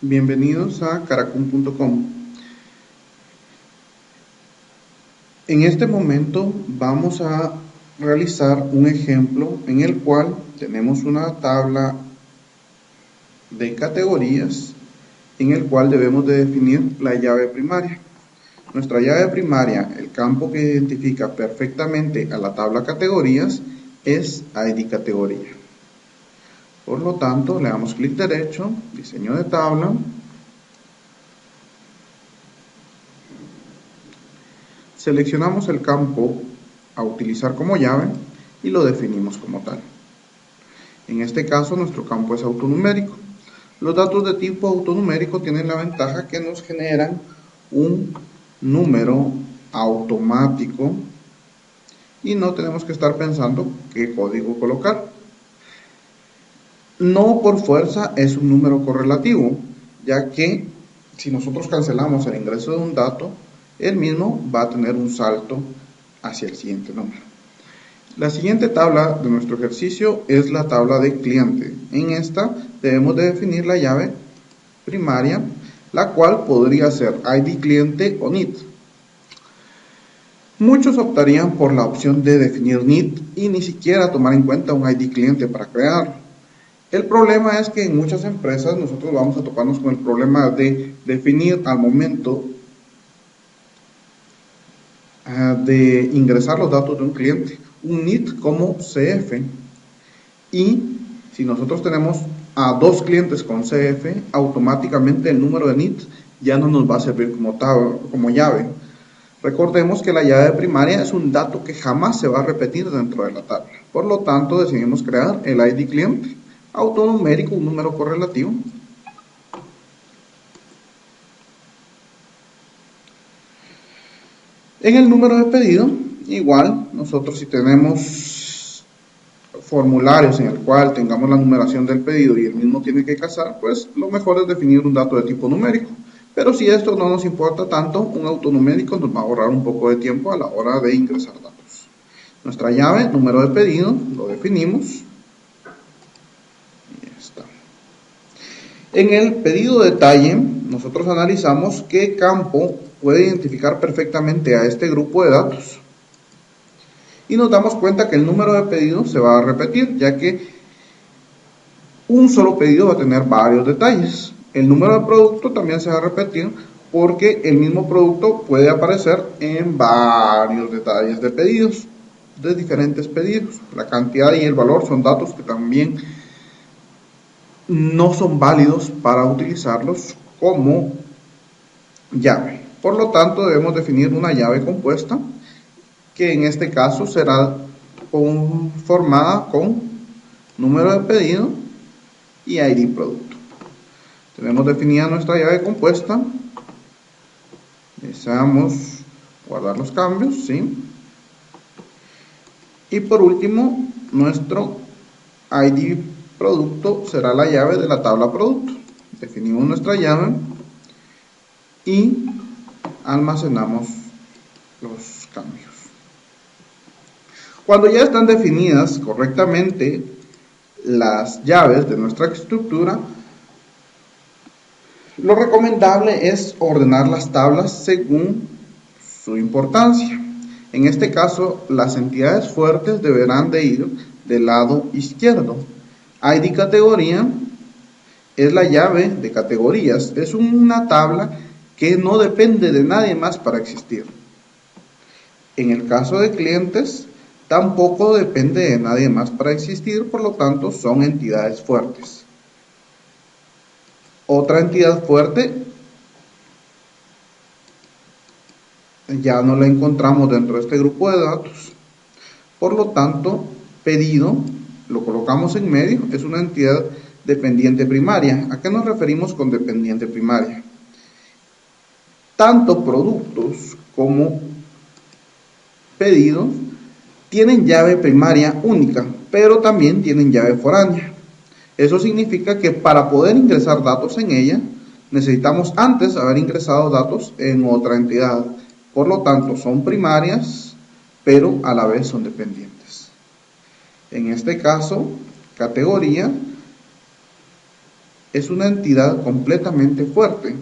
Bienvenidos a caracum.com. En este momento vamos a realizar un ejemplo en el cual tenemos una tabla de categorías en el cual debemos de definir la llave primaria. Nuestra llave primaria, el campo que identifica perfectamente a la tabla categorías, es ID categoría. Por lo tanto, le damos clic derecho, diseño de tabla, seleccionamos el campo a utilizar como llave y lo definimos como tal. En este caso, nuestro campo es autonumérico. Los datos de tipo autonumérico tienen la ventaja que nos generan un número automático y no tenemos que estar pensando qué código colocar. No por fuerza es un número correlativo, ya que si nosotros cancelamos el ingreso de un dato, el mismo va a tener un salto hacia el siguiente número. La siguiente tabla de nuestro ejercicio es la tabla de cliente. En esta debemos de definir la llave primaria, la cual podría ser ID cliente o NIT. Muchos optarían por la opción de definir NIT y ni siquiera tomar en cuenta un ID cliente para crearlo. El problema es que en muchas empresas nosotros vamos a toparnos con el problema de definir al momento de ingresar los datos de un cliente un NIT como CF, y si nosotros tenemos a dos clientes con CF, automáticamente el número de NIT ya no nos va a servir como llave. Recordemos que la llave primaria es un dato que jamás se va a repetir dentro de la tabla. Por lo tanto, decidimos crear el ID cliente autonumérico, un número correlativo. En el número de pedido, igual, nosotros si tenemos formularios en el cual tengamos la numeración del pedido y el mismo tiene que casar, pues lo mejor es definir un dato de tipo numérico. Pero si esto no nos importa tanto, un autonumérico nos va a ahorrar un poco de tiempo a la hora de ingresar datos. Nuestra llave, número de pedido, lo definimos. Y ya está. En el pedido detalle, nosotros analizamos qué campo puede identificar perfectamente a este grupo de datos. Y nos damos cuenta que el número de pedidos se va a repetir, ya que un solo pedido va a tener varios detalles. El número de producto también se va a repetir porque el mismo producto puede aparecer en varios detalles de pedidos, de diferentes pedidos. La cantidad y el valor son datos que también no son válidos para utilizarlos como llave. Por lo tanto, debemos definir una llave compuesta que en este caso será formada con número de pedido y ID producto. Tenemos definida nuestra llave compuesta. Deseamos guardar los cambios, ¿sí? Y por último, nuestro ID producto será la llave de la tabla producto. Definimos nuestra llave y almacenamos los cambios. Cuando ya están definidas correctamente las llaves de nuestra estructura, lo recomendable es ordenar las tablas según su importancia. En este caso, las entidades fuertes deberán de ir del lado izquierdo. ID categoría es la llave de categorías. Es una tabla que no depende de nadie más para existir. En el caso de clientes, tampoco depende de nadie más para existir, por lo tanto son entidades fuertes. Otra entidad fuerte ya no la encontramos dentro de este grupo de datos. Por lo tanto, pedido lo colocamos en medio, es una entidad dependiente primaria. ¿A qué nos referimos con dependiente primaria? Tanto productos como pedidos tienen llave primaria única, pero también tienen llave foránea. Eso significa que para poder ingresar datos en ella, necesitamos antes haber ingresado datos en otra entidad. Por lo tanto, son primarias, pero a la vez son dependientes. En este caso, categoría es una entidad completamente fuerte.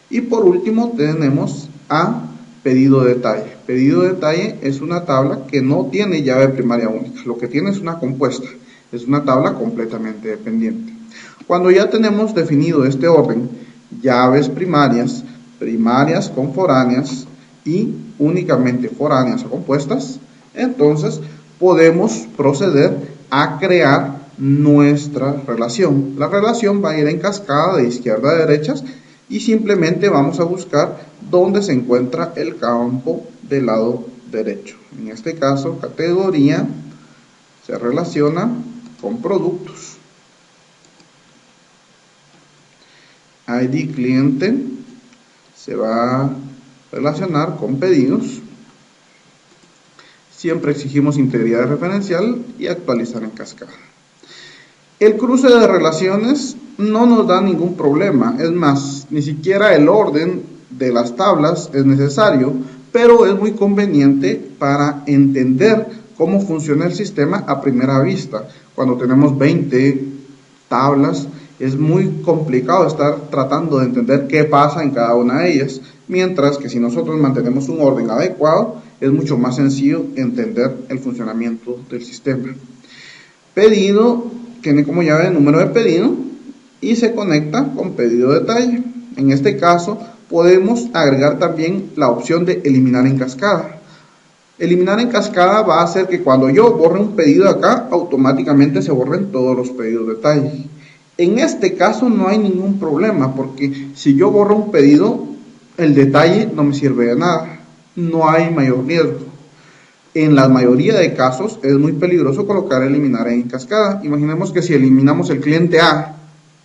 Y por último tenemos a pedido de detalle. Pedido de detalle es una tabla que no tiene llave primaria única, lo que tiene es una compuesta, es una tabla completamente dependiente. Cuando ya tenemos definido este orden, llaves primarias, primarias con foráneas y únicamente foráneas o compuestas, entonces podemos proceder a crear nuestra relación. La relación va a ir en cascada de izquierda a derecha y simplemente vamos a buscar dónde se encuentra el campo del lado derecho. En este caso, categoría se relaciona con productos. ID cliente se va a relacionar con pedidos. Siempre exigimos integridad referencial y actualizar en cascada. El cruce de relaciones no nos da ningún problema, es más, ni siquiera el orden de las tablas es necesario, pero es muy conveniente para entender cómo funciona el sistema a primera vista. Cuando tenemos 20 tablas, es muy complicado estar tratando de entender qué pasa en cada una de ellas, mientras que si nosotros mantenemos un orden adecuado, es mucho más sencillo entender el funcionamiento del sistema. Pedido tiene como llave el número de pedido y se conecta con pedido de detalle. En este caso podemos agregar también la opción de eliminar en cascada. Eliminar en cascada va a hacer que cuando yo borre un pedido acá, automáticamente se borren todos los pedidos de detalle. En este caso no hay ningún problema, porque si yo borro un pedido, el detalle no me sirve de nada, no hay mayor riesgo. En la mayoría de casos es muy peligroso colocar eliminar en cascada. Imaginemos que si eliminamos el cliente A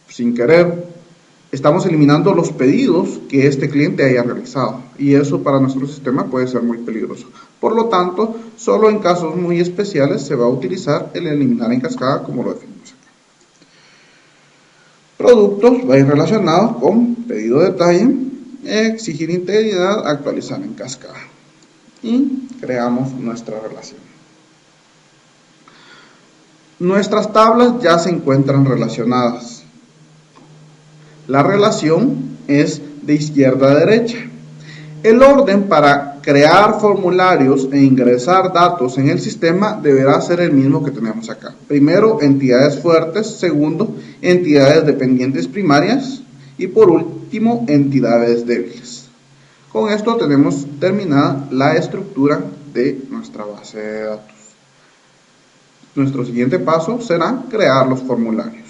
sin querer, estamos eliminando los pedidos que este cliente haya realizado, y eso para nuestro sistema puede ser muy peligroso. Por lo tanto, solo en casos muy especiales se va a utilizar el eliminar en cascada como lo definimos acá. Productos va a ir relacionado con pedido de detalle, exigir integridad, actualizar en cascada. Y creamos nuestra relación. Nuestras tablas ya se encuentran relacionadas. La relación es de izquierda a derecha. El orden para crear formularios e ingresar datos en el sistema deberá ser el mismo que tenemos acá. Primero, entidades fuertes. Segundo, entidades dependientes primarias. Y por último, entidades débiles. Con esto tenemos terminada la estructura de nuestra base de datos. Nuestro siguiente paso será crear los formularios.